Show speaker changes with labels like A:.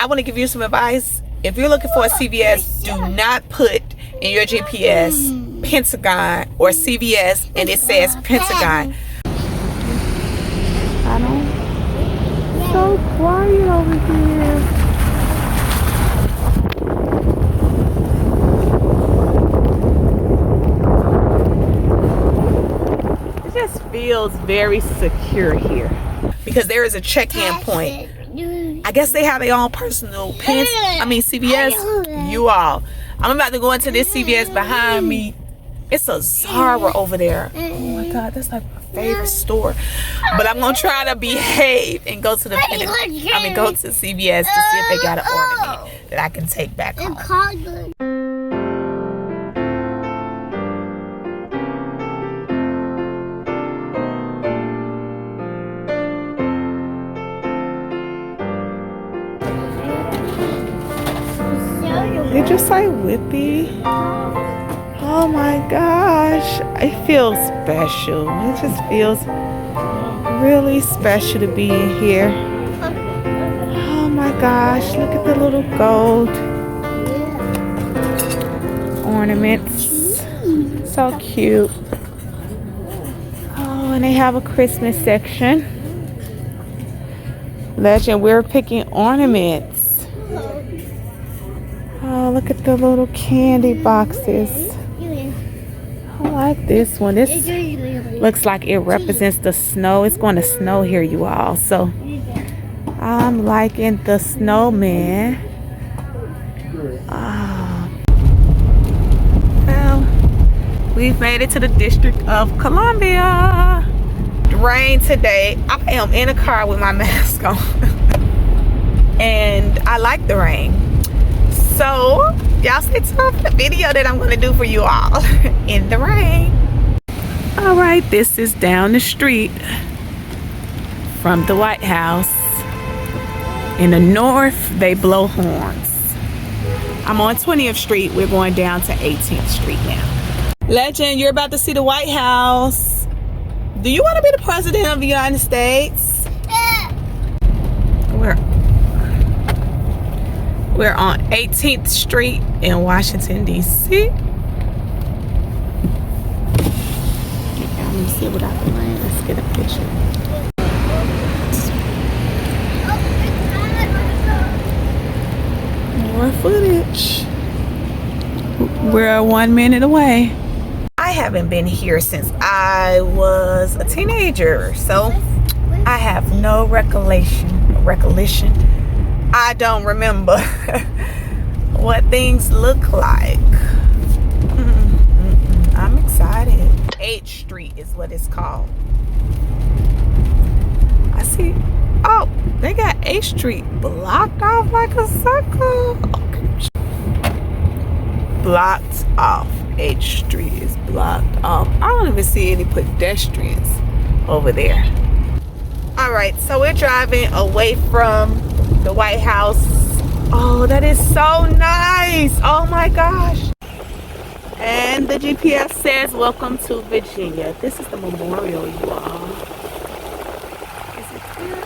A: I want to give you some advice. If you're looking for a CVS, do not put in your GPS Pentagon or CVS and it says Pentagon. I don't. So quiet over here. It just feels very secure here because there is a check-in point. I guess they have their own personal CVS. You all. I'm about to go into this CVS behind me. It's a Zara over there. Oh my God, that's like my favorite store. But I'm gonna try to behave and go to the go to CVS to see if they got an ornament that I can take back home. Did you say whippy? Oh my gosh, it feels special. It just feels really special to be in here. Oh my gosh, look at the little gold ornaments. So cute. Oh, and they have a Christmas section. Legend, we're picking ornaments. Oh, look at the little candy boxes. I like this one. This looks like it represents the snow. It's going to snow here, you all. So I'm liking the snowman. Oh. Well, we've made it to the District of Columbia. It rained today. I am in a car with my mask on. And I like the rain. So, y'all stay tuned for the video that I'm going to do for you all in the rain. All right, this is down the street from the White House. In the north, they blow horns. I'm on 20th Street. We're going down to 18th Street now. Legend, you're about to see the White House. Do you want to be the president of the United States? We're on 18th Street in Washington, D.C. Let me see without the rain. Let's get a picture. More footage. We're 1 minute away. I haven't been here since I was a teenager, so I have no recollection. I don't remember what things look like. I'm excited. 8th Street is what it's called. I see. Oh, they got 8th Street blocked off like a circle. Okay. Blocked off. 8th Street is blocked off. I don't even see any pedestrians over there. All right, so we're driving away from the White House. Oh, that is so nice. Oh my gosh. And the GPS says welcome to Virginia. This is the memorial, you all. Is it clear?